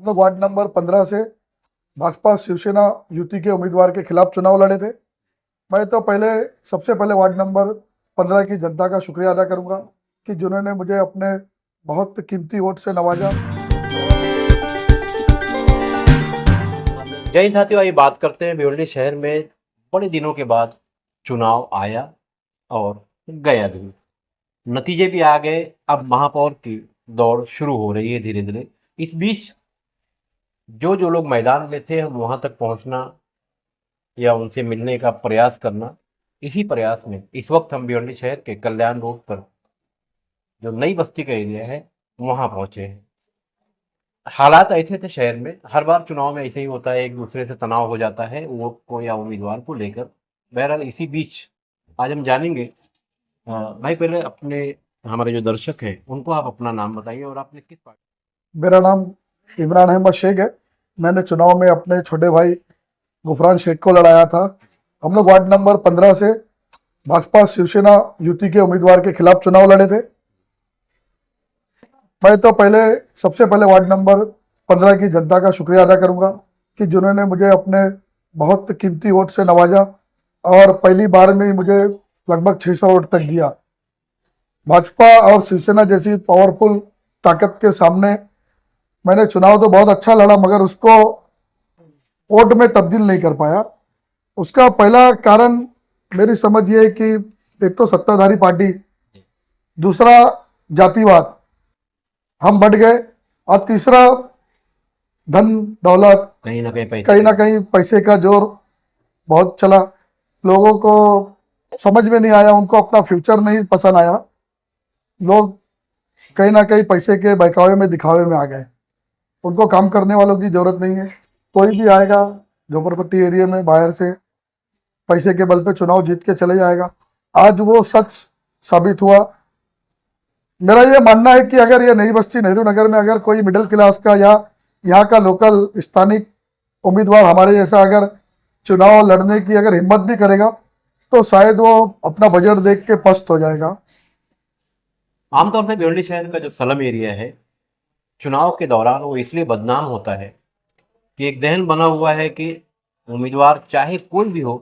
हम लोग ward number 15 से भाजपा शिवसेना युति के उम्मीदवार के खिलाफ चुनाव लड़े थे। मैं तो सबसे पहले वार्ड नंबर 15 की जनता का शुक्रिया अदा करूंगा कि जिन्होंने मुझे अपने बहुत कीमती वोट से नवाजा। जय हिंद साथियों, आइए बात करते हैं भिवंडी शहर में बड़े दिनों के बाद चुनाव आया और गया भी, नतीजे भी आ गए। अब महापौर की दौड़ शुरू हो रही है धीरे धीरे। इस बीच जो लोग मैदान में थे, हम वहां तक पहुंचना या उनसे मिलने का प्रयास करना, इसी प्रयास में इस वक्त हम भिवंडी शहर के कल्याण रोड पर जो नई बस्ती का एरिया है वहां पहुंचे हैं। हालात ऐसे थे शहर में, हर बार चुनाव में ऐसे ही होता है, एक दूसरे से तनाव हो जाता है वोट को या उम्मीदवार को लेकर। बहरहाल इसी बीच आज हम जानेंगे। भाई, पहले अपने हमारे जो दर्शक हैं उनको आप अपना नाम बताइए और आपने किस पार्टी। मेरा नाम इमरान अहमद शेख है। मैंने चुनाव में अपने छोटे भाई गुफरान शेख को लड़ाया था। हम लोग वार्ड नंबर 15 से भाजपा शिवसेना युति के उम्मीदवार के खिलाफ चुनाव लड़े थे। मैं तो सबसे पहले वार्ड नंबर 15 की जनता का शुक्रिया अदा करूंगा कि जिन्होंने मुझे अपने बहुत कीमती वोट से नवाजा और पहली बार में ही मुझे लगभग 600 वोट तक दिया। भाजपा और शिवसेना जैसी पावरफुल ताकत के सामने मैंने चुनाव तो बहुत अच्छा लड़ा, मगर उसको वोट में तब्दील नहीं कर पाया। उसका पहला कारण मेरी समझ ये है कि एक तो सत्ताधारी पार्टी, दूसरा जातिवाद, हम बढ़ गए, और तीसरा धन दौलत, कहीं ना कहीं पैसे का जोर बहुत चला। लोगों को समझ में नहीं आया, उनको अपना फ्यूचर नहीं पसंद आया। लोग कहीं ना कहीं पैसे के बहकावे में दिखावे में आ गए। उनको काम करने वालों की जरूरत नहीं है। कोई भी आएगा झोपड़पट्टी एरिया में बाहर से पैसे के बल पे चुनाव जीत के चले जाएगा। आज वो सच साबित हुआ। मेरा ये मानना है कि अगर ये नई बस्ती नेहरू नगर में अगर कोई मिडिल क्लास का या यहाँ का लोकल स्थानिक उम्मीदवार हमारे जैसा अगर चुनाव लड़ने की अगर हिम्मत भी करेगा तो शायद वो अपना बजट देख के पस्त हो जाएगा। आमतौर से भिवंडी शहर का जो स्लम एरिया है, चुनाव के दौरान वो इसलिए बदनाम होता है कि एक जहन बना हुआ है कि उम्मीदवार चाहे कोई भी हो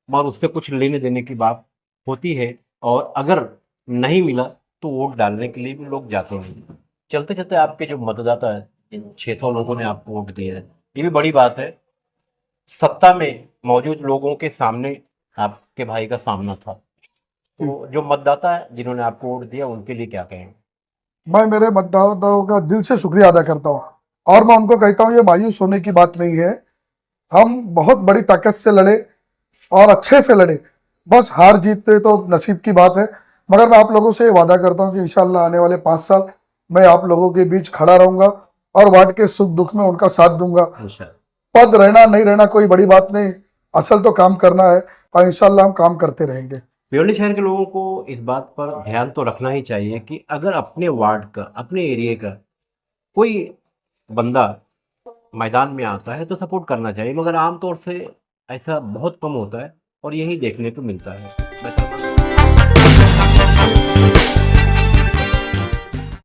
मगर उससे कुछ लेने देने की बात होती है, और अगर नहीं मिला तो वोट डालने के लिए भी लोग जाते हैं। चलते चलते आपके जो मतदाता है, इन 600 लोगों ने आपको वोट दिया है, ये भी बड़ी बात है। सत्ता में मौजूद लोगों के सामने आपके भाई का सामना था, तो जो मतदाता है जिन्होंने आपको वोट दिया उनके लिए क्या कहें। मैं मेरे मतदाताओं का दिल से शुक्रिया अदा करता हूँ और मैं उनको कहता हूँ ये मायूस होने की बात नहीं है। हम बहुत बड़ी ताकत से लड़े और अच्छे से लड़े। बस हार जीतते तो नसीब की बात है, मगर मैं आप लोगों से वादा करता हूँ कि इंशाल्लाह आने वाले 5 साल मैं आप लोगों के बीच खड़ा रहूंगा और वार्ड के सुख दुख में उनका साथ दूंगा। पद रहना नहीं रहना कोई बड़ी बात नहीं, असल तो काम करना है और इंशाल्लाह हम काम करते रहेंगे। भिवंडी शहर के लोगों को इस बात पर ध्यान तो रखना ही चाहिए कि अगर अपने वार्ड का, अपने एरिया का कोई बंदा मैदान में आता है तो सपोर्ट करना चाहिए, मगर आमतौर से ऐसा बहुत कम होता है और यही देखने को मिलता है।